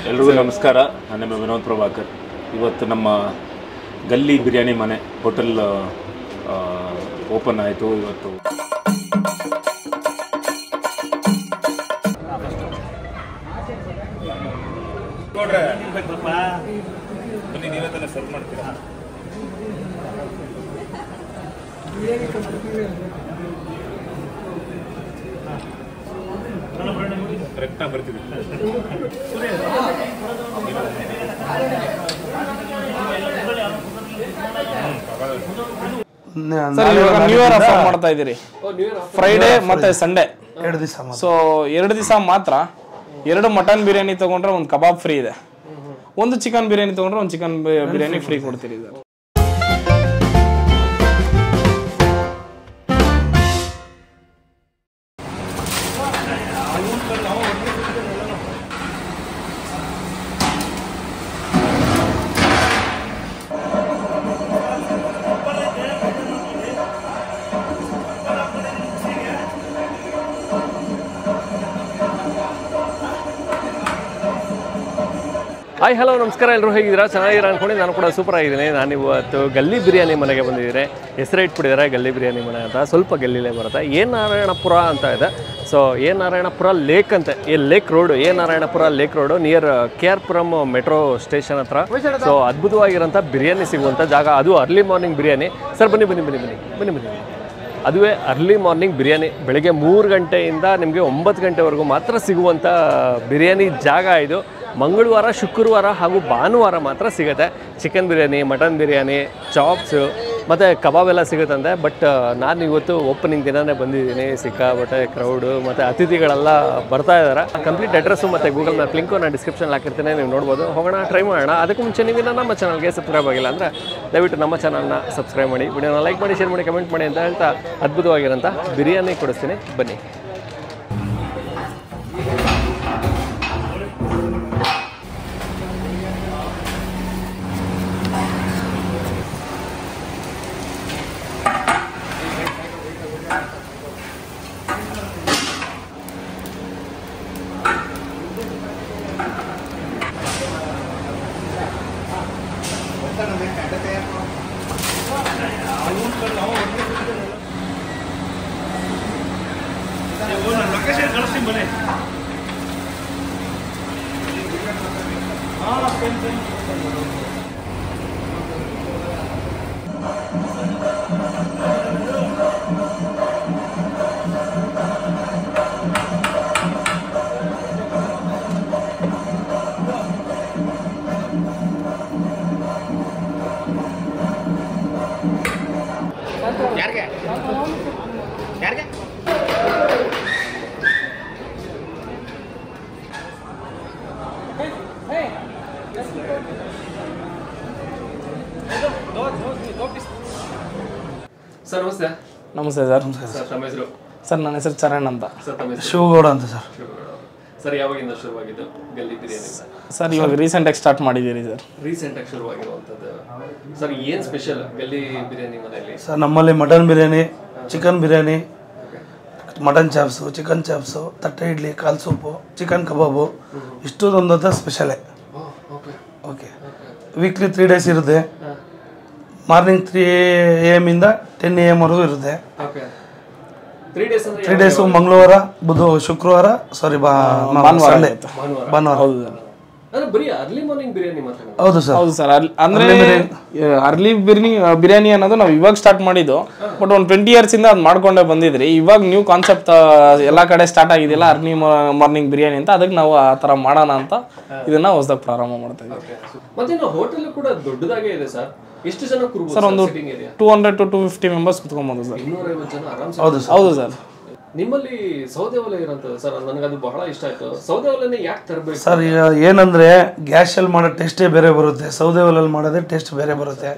ಎಲ್ರಿಗೂ ನಮಸ್ಕಾರ. ನನ್ನ ಹೆಸರು ವಿನೋದ್ ಪ್ರಭಾಕರ್. ಇವತ್ತು ನಮ್ಮ ಗಲ್ಲಿ ಬಿರಿಯಾನಿ ಮನೆ ಹೋಟೆಲ್ ಓಪನ್ ಆಯಿತು ಇವತ್ತು. ಬನ್ನಿ, ನೀವೇ ತಾನೇ ಸರ್ವ್ ಮಾಡ್ತೀರಾ? ಕರೆಕ್ಟಾಗಿ ಬರ್ತೀವಿ. ನ್ಯೂ ಇಯರ್ ಆಫರ್ ಮಾಡ್ತಾ ಇದ್ದೀರಿ, ಫ್ರೈಡೇ ಮತ್ತೆ ಸಂಡೇ 2 ದಿವಸ. ಸೊ 2 ದಿವಸ ಮಾತ್ರ 2 ಮಟನ್ ಬಿರಿಯಾನಿ ತಗೊಂಡ್ರೆ ಒಂದು ಕಬಾಬ್ ಫ್ರೀ ಇದೆ, 1 ಚಿಕನ್ ಬಿರಿಯಾನಿ ತಗೊಂಡ್ರೆ 1 ಚಿಕನ್ ಬಿರಿಯಾನಿ ಫ್ರೀ ಕೊಡ್ತೀರಿ ಸರ್. ಹಾಯ್ ಹಲೋ ನಮಸ್ಕಾರ, ಎಲ್ಲರೂ ಹೇಗಿದ್ದೀರಾ? ಚೆನ್ನಾಗಿರ ಅಂದ್ಕೊಂಡು ನಾನು ಕೂಡ ಸೂಪರ್ ಆಗಿದ್ದೀನಿ. ನಾನು ಇವತ್ತು ಗಲ್ಲಿ ಬಿರಿಯಾನಿ ಮನೆಗೆ ಬಂದಿದ್ದೀನಿ. ಹೆಸರು ಇಟ್ಬಿಟ್ಟಿದ್ದಾರೆ ಗಲ್ಲಿ ಬಿರಿಯಾನಿ ಮನೆ ಅಂತ. ಸ್ವಲ್ಪ ಗಲ್ಲಿಲೇ ಬರುತ್ತೆ, ಎ ನಾರಾಯಣಪುರ ಅಂತ ಇದೆ. ಸೊ ಎ ನಾರಾಯಣಪುರ ಲೇಕ್ ಅಂತ, ಈ ಲೇಕ್ ರೋಡು, ಎ ನಾರಾಯಣಪುರ ಲೇಕ್ ರೋಡು ನಿಯರ್ KR-ಪುರಂ ಮೆಟ್ರೋ ಸ್ಟೇಷನ್ ಹತ್ರ. ಸೊ ಅದ್ಭುತವಾಗಿರೋಂಥ ಬಿರಿಯಾನಿ ಸಿಗುವಂಥ ಜಾಗ, ಅದು ಅರ್ಲಿ ಮಾರ್ನಿಂಗ್ ಬಿರಿಯಾನಿ. ಸರ್ ಬನ್ನಿ ಬನ್ನಿ ಬನ್ನಿ ಬನ್ನಿ ಬನ್ನಿ ಬನ್ನಿ ಅದುವೇ ಅರ್ಲಿ ಮಾರ್ನಿಂಗ್ ಬಿರಿಯಾನಿ. ಬೆಳಗ್ಗೆ 3 ಗಂಟೆಯಿಂದ ನಿಮಗೆ 9 ಗಂಟೆವರೆಗೂ ಮಾತ್ರ ಸಿಗುವಂಥ ಬಿರಿಯಾನಿ ಜಾಗ ಇದು. ಮಂಗಳವಾರ, ಶುಕ್ರವಾರ ಹಾಗೂ ಭಾನುವಾರ ಮಾತ್ರ ಸಿಗುತ್ತೆ. Chicken biryani, mutton biryani, chops ಮತ್ತು ಕಬಾಬ್ ಎಲ್ಲ ಸಿಗುತ್ತಂತೆ. ಬಟ್ ನಾನು ಇವತ್ತು ಓಪನಿಂಗ್ ದಿನವೇ ಬಂದಿದ್ದೀನಿ. ಸಿಕ್ಕಾಬಟ್ಟೆ ಕ್ರೌಡು ಮತ್ತು ಅತಿಥಿಗಳೆಲ್ಲ ಬರ್ತಾ ಇದ್ದಾರೆ. ಕಂಪ್ಲೀಟ್ ಅಡ್ರೆಸ್ಸು ಮತ್ತು ಗೂಗಲ್ ಮ್ಯಾಪ್ ಲಿಂಕು ನಾನು ಡಿಸ್ಕ್ರಿಪ್ಷನ್ ಹಾಕಿರ್ತೀನಿ, ನೀವು ನೋಡ್ಬೋದು. ಹೋಗೋಣ, ಟ್ರೈ ಮಾಡೋಣ. ಅದಕ್ಕೂ ಮುಂಚೆ ನೀವು ನಮ್ಮ ಚಾನಲ್ಗೆ ಸಬ್ಸ್ಕ್ರೈಬ್ ಆಗಿಲ್ಲ ಅಂದರೆ ದಯವಿಟ್ಟು ನಮ್ಮ ಚಾನಲ್ನ ಸಬ್ಸ್ಕ್ರೈಬ್ ಮಾಡಿ, ವಿಡಿಯೋನ ಲೈಕ್ ಮಾಡಿ, ಶೇರ್ ಮಾಡಿ, ಕಮೆಂಟ್ ಮಾಡಿ ಅಂತ ಹೇಳ್ತಾ ಅದ್ಭುತವಾಗಿರೋಂಥ ಬಿರಿಯಾನಿ ಕೊಡಿಸ್ತೀನಿ, ಬನ್ನಿ. ಸರ್ ನಮಸ್ತೆ. ನಮಸ್ತೆ ಸರ್. ಸರ್ ತಮ್ಮ ಹೆಸರು? ಸರ್ ನನ್ನ ಹೆಸರು ಚರಣ್ ಅಂತ. ಸರ್ ತಮ್ಮ ಹೆಸರು? ಶಿವಗೌಡ ಅಂತ ಸರ್. ಸರ್ ಯಾವಾಗಿಂದ ಶುರುವಾಗಿದ್ದು ಗಲ್ಲಿ ಬಿರಿಯಾನಿ? ಸರ್ ಇವಾಗ ರೀಸೆಂಟಾಗಿ ಸ್ಟಾರ್ಟ್ ಮಾಡಿದ್ದೀರಿ ಸರ್. ರೀಸೆಂಟಾಗಿ ಶುರುವಾಗಿರುವಂಥದ್ದು. ಸರ್ ಏನು ಸ್ಪೆಷಲ್ ಗಲ್ಲಿ ಬಿರಿಯಾನಿ ಮನೆಯಲ್ಲಿ? ಸರ್ ನಮ್ಮಲ್ಲಿ mutton biryani, chicken biryani, mutton chops, chicken chops, ತಟ್ಟೆ ಇಡ್ಲಿ, ಕಾಲು ಸೂಪು, ಚಿಕನ್ ಕಬಾಬು, ಇಷ್ಟೊಂದು ಸ್ಪೆಷಲೇ. ಓಕೆ, ವೀಕ್ಲಿ 3 ಡೇಸ್ ಇರುತ್ತೆ. ಮಾರ್ನಿಂಗ್ 3 AM ಇಂದ 10 AM ವರೆಗೂ ಇರುತ್ತೆ. 3 ಡೇಸು ಮಂಗಳವಾರ, ಶುಕ್ರವಾರ, ಸಾರಿ ಭಾನುವಾರ. ಹೌದು ಸರ್. ಹೌದು ಸರ್. ಅಂದ್ರೆ ಅರ್ಲಿ ಬಿರಿಯಾನಿ ಅನ್ನೋದು ನಾವು ಇವಾಗ ಸ್ಟಾರ್ಟ್ ಮಾಡಿದ್ದು, ಬಟ್ ಒಂದು 20 years ಇಂದ ಅದು ಮಾಡ್ಕೊಂಡೇ ಬಂದಿದ್ರಿ. ಇವಾಗ ನ್ಯೂ ಕಾನ್ಸೆಪ್ಟ್ ಎಲ್ಲ ಕಡೆ ಸ್ಟಾರ್ಟ್ ಆಗಿದೆಯಲ್ಲ, ಅರ್ಲಿ ಮಾರ್ನಿಂಗ್ ಬಿರಿಯಾನಿ ಅಂತ, ಅದಕ್ಕೆ ನಾವು ಆ ಥರ ಮಾಡೋಣ ಅಂತ ಇದನ್ನ ಹೊಸದಾಗಿ ಪ್ರಾರಂಭ ಮಾಡ್ತಾ ಇದ್ದೀವಿ. ಹೋಟೆಲ್ ಕೂಡ ದೊಡ್ಡದಾಗೇ ಇದೆ ಸರ್. ಎಷ್ಟು ಜನ ಸರ್? ಒಂದು 200 to 250 ಮೆಂಬರ್ಸ್ ಕುತ್ಕೊಬೋದು ಸರ್. 250 ಜನ ಆರಾಮ್. ಹೌದು ಸರ್. ನಿಮ್ಮಲ್ಲಿ ಸೌದೆ ಒಲೆ ಇರೋಂಥದ್ದು ಸರ್, ನನಗೆ ಅದು ಬಹಳ ಇಷ್ಟ ಆಯ್ತು. ಸೌದೆ ಒಲೆನೇ ಯಾಕೆ ತರಬೇಕು ಸರ್? ಈಗ ಏನಂದರೆ ಗ್ಯಾಸಲ್ಲಿ ಮಾಡೋ ಟೇಸ್ಟೇ ಬೇರೆ ಬರುತ್ತೆ, ಸೌದೆ ಒಲೆಯಲ್ಲಿ ಮಾಡೋದೇ ಟೇಸ್ಟ್ ಬೇರೆ ಬರುತ್ತೆ.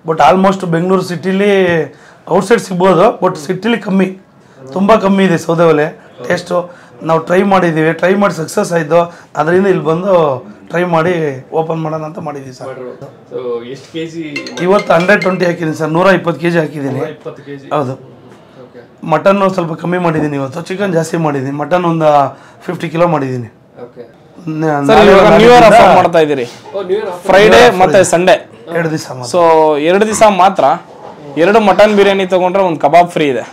ಬಟ್ ಆಲ್ಮೋಸ್ಟ್ ಬೆಂಗಳೂರು ಸಿಟಿಲಿ ಔಟ್ಸೈಡ್ ಸಿಗ್ಬೋದು, ಬಟ್ ಸಿಟಿಲಿ ಕಮ್ಮಿ, ತುಂಬ ಕಮ್ಮಿ ಇದೆ ಸೌದೆ ಒಲೆ ಟೇಸ್ಟು. ನಾವು ಟ್ರೈ ಮಾಡಿದ್ದೀವಿ, ಟ್ರೈ ಮಾಡಿ ಸಕ್ಸಸ್ ಆಯಿತು. ಅದರಿಂದ ಇಲ್ಲಿ ಬಂದು ಟ್ರೈ ಮಾಡಿ ಓಪನ್ ಮಾಡೋಣ ಅಂತ ಮಾಡಿದ್ದೀವಿ ಸರ್. ಎಷ್ಟು ಕೆಜಿ? ಇವತ್ತು 120 ಹಾಕಿದ್ದೀನಿ ಸರ್. 120 kg ಹಾಕಿದ್ದೀನಿ. ಹೌದು. ಮಟನ್ ಸ್ವಲ್ಪ ಕಮ್ಮಿ ಮಾಡಿದ್ದೀನಿ ಇವತ್ತು, ಚಿಕನ್ ಜಾಸ್ತಿ ಮಾಡಿದ್ದೀನಿ. ಮಟನ್ ಒಂದು 50 kg ಮಾಡಿದ್ದೀನಿ. ಸರ್ ಇವಾಗ ನ್ಯೂ ಇಯರ್ ಆಫರ್ ಮಾಡ್ತಾ ಇದ್ದೀರಿ ಫ್ರೈಡೇ ಮತ್ತೆ ಸಂಡೇ 2 ದಿವಸ ಮಾತ್ರ. ಸೊ 2 ದಿವಸ ಮಾತ್ರ 2 ಮಟನ್ ಬಿರಿಯಾನಿ ತಗೊಂಡ್ರೆ ಒಂದು ಕಬಾಬ್ ಫ್ರೀ ಇದೆ,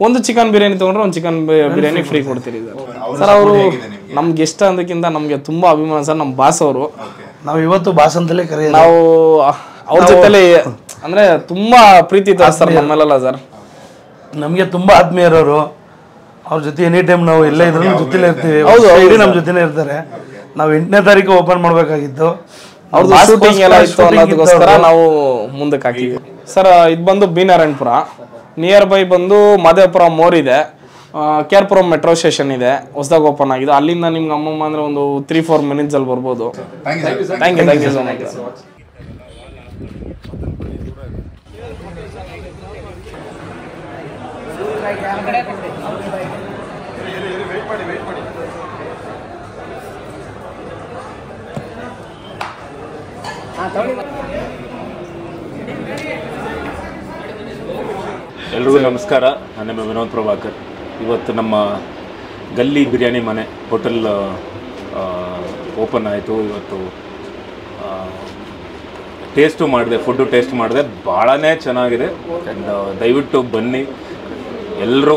ಒಂದು ಚಿಕನ್ ಬಿರಿಯಾನಿ ತಗೊಂಡ್ರೆ ಒಂದು ಚಿಕನ್ ಬಿರಿಯಾನಿ ಫ್ರೀ ಕೊಡ್ತೀರಿ ಸರ್. ಅವರು ನಮ್ಗೆ ಇಷ್ಟ ಅಂದಕ್ಕಿಂತ ನಮಗೆ ತುಂಬಾ ಅಭಿಮಾನ ಸರ್, ನಮ್ಮ ಬಾಸ್ ಅವರು. ನಾವು ಇವತ್ತು ಬಾಸ್ ಅಂತಲೇ ಕರೆಯೋದು. ನಾವು ಅವ್ರ ಜೊತೆಲಿ ಅಂದ್ರೆ ತುಂಬಾ ಪ್ರೀತಿ ತೋರಿಸ್ತಾರೆ ನಮ್ಮೆಲ್ಲ ಸರ್. ನಮಗೆ ತುಂಬಾ ಆತ್ಮೀಯರವರು. ಅವ್ರ ಜೊತೆ ಎನಿ ಟೈಮ್ ನಾವು ಎಲ್ಲ ಇದ್ರೂ ಜೊತೆಲೇ ಇರ್ತೀವಿ. ನಮ್ಮ ಜೊತೆನೇ ಇರ್ತಾರೆ. ನಾವು 8ನೇ ತಾರೀಕು ಓಪನ್ ಮಾಡಬೇಕಾಗಿತ್ತು, ಅವ್ರದ್ದು ಶೂಟಿಂಗ್ ಎಲ್ಲ ಇತ್ತು ಅನ್ನೋದಕ್ಕೋಸ್ಕರ ನಾವು ಮುಂದಕ್ಕೆ ಹಾಕಿದ್ವಿ ಸರ್. ಇದು ಬಂದು ಬಿ ನಾರಾಯಣಪುರ, ನಿಯರ್ ಬೈ ಬಂದು ಮಾದೇವಪುರ ಮೋರ್ ಇದೆ, ಕೇರ್ಪುರಂ ಮೆಟ್ರೋ ಸ್ಟೇಷನ್ ಇದೆ, ಹೊಸದಾಗಿ ಓಪನ್ ಆಗಿದೆ. ಅಲ್ಲಿಂದ ನಿಮ್ಗೆ ಅಮ್ಮಮ್ಮ ಅಂದ್ರೆ ಒಂದು 3-4 ಮಿನಿಟ್ಸ್ ಅಲ್ಲಿ ಬರ್ಬೋದು. Thank you so much. ಎಲ್ರಿಗೂ ನಮಸ್ಕಾರ. ನನ್ನ ವಿನೋದ್ ಪ್ರಭಾಕರ್. ಇವತ್ತು ನಮ್ಮ ಗಲ್ಲಿ ಬಿರಿಯಾನಿ ಮನೆ ಹೋಟೆಲ್ ಓಪನ್ ಆಯಿತು. ಇವತ್ತು ಟೇಸ್ಟು ಮಾಡಿದೆ, ಫುಡ್ಡು ಟೇಸ್ಟ್ ಮಾಡಿದೆ, ಭಾಳನೇ ಚೆನ್ನಾಗಿದೆ. ಆ್ಯಂಡ್ ದಯವಿಟ್ಟು ಬನ್ನಿ ಎಲ್ಲರೂ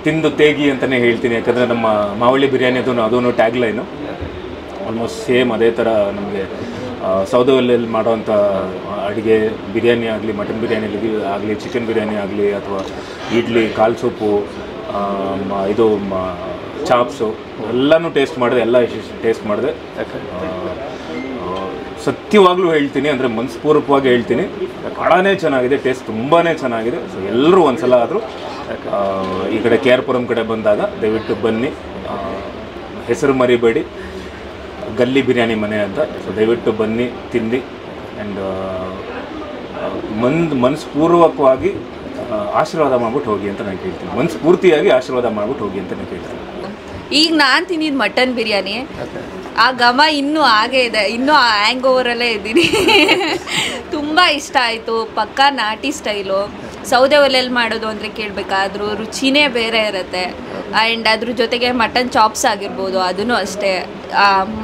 ತಿಂದು ತೇಗಿ ಅಂತಲೇ ಹೇಳ್ತೀನಿ. ಯಾಕಂದರೆ ನಮ್ಮ ಮಾವಳ್ಳಿ ಬಿರಿಯಾನಿ ಅದೂ ಟ್ಯಾಗ್ಲೈನು ಆಲ್ಮೋಸ್ಟ್ ಸೇಮ್ ಅದೇ ಥರ. ನಮಗೆ ಸೌದೆಯಲ್ಲಿ ಮಾಡೋವಂಥ ಅಡುಗೆ ಬಿರಿಯಾನಿ ಆಗಲಿ, ಮಟನ್ ಬಿರಿಯಾನಿ ಆಗಲಿ, ಚಿಕನ್ ಬಿರಿಯಾನಿ ಆಗಲಿ, ಅಥವಾ ಇಡ್ಲಿ, ಕಾಲು ಸೂಪು, ಇದು ಚಾಪ್ಸು ಎಲ್ಲನೂ ಟೇಸ್ಟ್ ಮಾಡಿದೆ, ಎಲ್ಲ ಟೇಸ್ಟ್ ಮಾಡಿದೆ. ಸತ್ಯವಾಗ್ಲೂ ಹೇಳ್ತೀನಿ, ಅಂದರೆ ಮನಸ್ಪೂರ್ವಕವಾಗಿ ಹೇಳ್ತೀನಿ, ಭಾಳನೇ ಚೆನ್ನಾಗಿದೆ, ಟೇಸ್ಟ್ ತುಂಬಾ ಚೆನ್ನಾಗಿದೆ. ಸೊ ಎಲ್ಲರೂ ಒಂದು ಸಲ ಆದರೂ ಈ ಕಡೆ ಕೇರ್ಪುರಂ ಕಡೆ ಬಂದಾಗ ದಯವಿಟ್ಟು ಬನ್ನಿ, ಹೆಸರು ಮರಿಬೇಡಿ, ಗಲ್ಲಿ ಬಿರಿಯಾನಿ ಮನೆ ಅಂತ. ಸೊ ದಯವಿಟ್ಟು ಬನ್ನಿ, ತಿಂದು ಆ್ಯಂಡ್ ಮನಸ್ಪೂರ್ವಕವಾಗಿ ಆಶೀರ್ವಾದ ಮಾಡ್ಬಿಟ್ಟು ಹೋಗಿ ಅಂತ ನಾನು ಕೇಳ್ತೀನಿ. ಮನಸ್ಫೂರ್ತಿಯಾಗಿ ಆಶೀರ್ವಾದ ಮಾಡ್ಬಿಟ್ಟು ಹೋಗಿ ಅಂತ ನಾನು ಕೇಳ್ತೀನಿ. ಈಗ ನಾನು ತಿಂದಿದ್ದು ಮಟನ್ ಬಿರಿಯಾನಿ, ಆ ಘಮ ಇನ್ನೂ ಹಾಗೇ ಇದೆ, ಇನ್ನೂ ಆ ಹ್ಯಾಂಗ್ ಓವರಲ್ಲೇ ಇದ್ದೀನಿ. ತುಂಬ ಇಷ್ಟ ಆಯಿತು. ಪಕ್ಕಾ ನಾಟಿ ಸ್ಟೈಲು, ಸೌದೆ ಒಲೆಯಲ್ಲಿ ಮಾಡೋದು ಅಂದರೆ ಕೇಳಬೇಕಾದ್ರೂ ರುಚಿನೇ ಬೇರೆ ಇರುತ್ತೆ. ಆ್ಯಂಡ್ ಅದ್ರ ಜೊತೆಗೆ ಮಟನ್ ಚಾಪ್ಸ್ ಆಗಿರ್ಬೋದು, ಅದೂ ಅಷ್ಟೇ.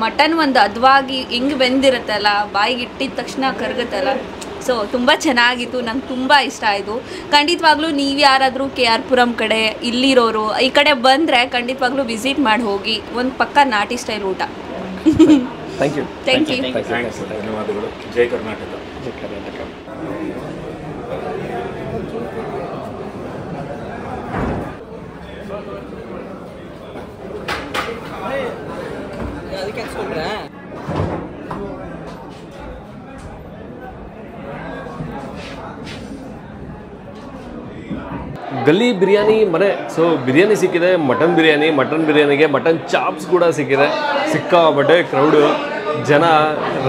ಮಟನ್ ಒಂದು ಹದವಾಗಿ ಹಿಂಗೆ ಬೆಂದಿರುತ್ತಲ್ಲ, ಬಾಯಿಗೆ ಇಟ್ಟಿದ ತಕ್ಷಣ ಕರಗುತ್ತಲ್ಲ. ಸೊ ತುಂಬ ಚೆನ್ನಾಗಿತ್ತು, ನಂಗೆ ತುಂಬ ಇಷ್ಟ ಆಯಿತು. ಖಂಡಿತವಾಗ್ಲೂ ನೀವು ಯಾರಾದರೂ KR ಪುರಂ ಕಡೆ ಇಲ್ಲಿರೋರು ಈ ಕಡೆ ಬಂದರೆ ಖಂಡಿತವಾಗ್ಲೂ ವಿಸಿಟ್ ಮಾಡಿ ಹೋಗಿ. ಒಂದು ಪಕ್ಕ ನಾಟಿ ಸ್ಟೈಲ್ ಊಟ. Thank you. ಧನ್ಯವಾದಗಳು. ಜೈ ಕರ್ನಾಟಕ. ಗಲ್ಲಿ ಬಿರಿಯಾನಿ ಮನೆ. ಸೊ ಬಿರಿಯಾನಿ ಸಿಕ್ಕಿದೆ, ಮಟನ್ ಬಿರಿಯಾನಿಗೆ ಮಟನ್ ಚಾಪ್ಸ್ ಕೂಡ ಸಿಕ್ಕಿದೆ. ಸಿಕ್ಕಾಪಟ್ಟೆ ಕ್ರೌಡು, ಜನ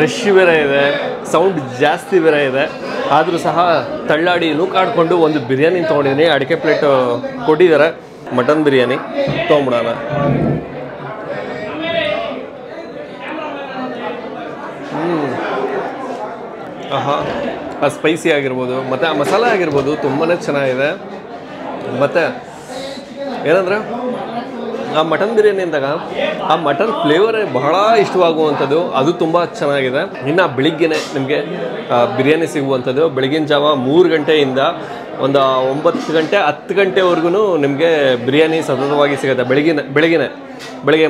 ರಶ್ ಬೇರೆ ಇದೆ, ಸೌಂಡ್ ಜಾಸ್ತಿ ಬೇರೆ ಇದೆ. ಆದರೂ ಸಹ ತಳ್ಳಾಡಿ ನೂಕಾಡ್ಕೊಂಡು ಒಂದು ಬಿರಿಯಾನಿ ತೊಗೊಂಡಿದ್ದೀನಿ. ಅಡಿಕೆ ಪ್ಲೇಟು ಕೊಟ್ಟಿದ್ದಾರೆ. ಮಟನ್ ಬಿರಿಯಾನಿ ತೊಗೊಂಬಿಡೋಣ. ಆಹಾ, ಆ ಸ್ಪೈಸಿ ಆಗಿರ್ಬೋದು ಮತ್ತು ಆ ಮಸಾಲೆ ಆಗಿರ್ಬೋದು ತುಂಬಾ ಚೆನ್ನಾಗಿದೆ. ಮತ್ತು ಏನಂದ್ರೆ ಆ ಮಟನ್ ಬಿರಿಯಾನಿ ಅಂದಾಗ ಆ ಮಟನ್ ಫ್ಲೇವರೇ ಬಹಳ ಇಷ್ಟವಾಗುವಂಥದ್ದು, ಅದು ತುಂಬ ಚೆನ್ನಾಗಿದೆ. ಇನ್ನು ಬೆಳಿಗ್ಗೆನೇ ನಿಮಗೆ ಬಿರಿಯಾನಿ ಸಿಗುವಂಥದ್ದು. ಬೆಳಗಿನ ಜಾವ 3 ಗಂಟೆಯಿಂದ ಒಂದು 9 ಗಂಟೆ 10 ಗಂಟೆವರೆಗೂ ನಿಮಗೆ ಬಿರಿಯಾನಿ ಸತತವಾಗಿ ಸಿಗುತ್ತೆ. ಬೆಳಗ್ಗೆ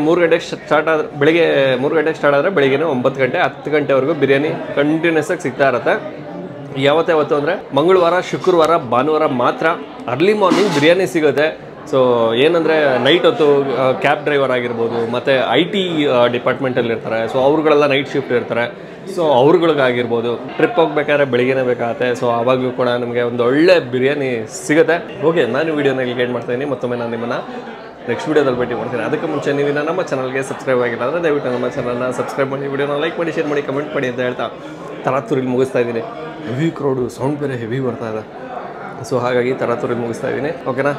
3 ಗಂಟೆಗೆ ಸ್ಟಾರ್ಟ್ ಆದರೆ ಬೆಳಗ್ಗೆ 3 ಗಂಟೆಗೆ ಸ್ಟಾರ್ಟ್ ಆದರೆ ಬೆಳಗ್ಗೆ 9 ಗಂಟೆ 10 ಗಂಟೆವರೆಗೂ ಬಿರಿಯಾನಿ ಕಂಟಿನ್ಯೂಸ್ ಆಗಿ ಸಿಗ್ತಾ ಇರುತ್ತೆ. ಯಾವತ್ತು ಅಂದರೆ ಮಂಗಳವಾರ, ಶುಕ್ರವಾರ, ಭಾನುವಾರ ಮಾತ್ರ ಅರ್ಲಿ ಮಾರ್ನಿಂಗ್ ಬಿರಿಯಾನಿ ಸಿಗುತ್ತೆ. ಸೊ ಏನಂದರೆ ನೈಟ್ ಹೊತ್ತು ಕ್ಯಾಬ್ ಡ್ರೈವರ್ ಆಗಿರ್ಬೋದು, ಮತ್ತು IT ಡಿಪಾರ್ಟ್ಮೆಂಟಲ್ಲಿ ಇರ್ತಾರೆ. ಸೊ ಅವ್ರುಗಳೆಲ್ಲ ನೈಟ್ ಶಿಫ್ಟ್ ಇರ್ತಾರೆ. ಸೊ ಅವ್ರುಗಳಿಗಾಗಿರ್ಬೋದು ಟ್ರಿಪ್ ಹೋಗ್ಬೇಕಾದ್ರೆ ಬೆಳಿಗ್ಗೆನೇ ಬೇಕಾಗುತ್ತೆ. ಸೊ ಆವಾಗಲೂ ಕೂಡ ನಮಗೆ ಒಂದು ಒಳ್ಳೆ ಬಿರಿಯಾನಿ ಸಿಗುತ್ತೆ. ಓಕೆ, ನಾನು ವೀಡಿಯೋನ ಇಲ್ಲಿ ಗೈಡ್ ಮಾಡ್ತಾಯಿದ್ದೀನಿ. ಮತ್ತೊಮ್ಮೆ ನಾನು ನಿಮ್ಮನ್ನು ನೆಕ್ಸ್ಟ್ ವೀಡಿಯೋದಲ್ಲಿ ಭೇಟಿ ಮಾಡ್ತೀನಿ. ಅದಕ್ಕೆ ಮುಂಚೆ ನೀವು ನಮ್ಮ ಚಾನಲ್ಗೆ ಸಬ್ಸ್ಕ್ರೈಬ್ ಆಗಿಲ್ಲ ಅಂದರೆ ದಯವಿಟ್ಟು ನಮ್ಮ ಚಾನಲ್ನ ಸಬ್ಸ್ಕ್ರೈಬ್ ಮಾಡಿ, ವಿಡಿಯೋನ ಲೈಕ್ ಮಾಡಿ, ಶೇರ್ ಮಾಡಿ, ಕಮೆಂಟ್ ಮಾಡಿ ಅಂತ ಹೇಳ್ತಾ ತರಾತುರಿಲಿ ಮುಗಿಸ್ತಾ ಇದ್ದೀನಿ. ಹೆವಿ ಕ್ರೌಡು, ಸೌಂಡ್ ಬೇರೆ ಹೆವಿ ಬರ್ತಾ ಇದೆ. ಸೊ ಹಾಗಾಗಿ ತರಾತುರಿಲಿ ಮುಗಿಸ್ತಾ ಇದ್ದೀನಿ. ಓಕೆನಾ?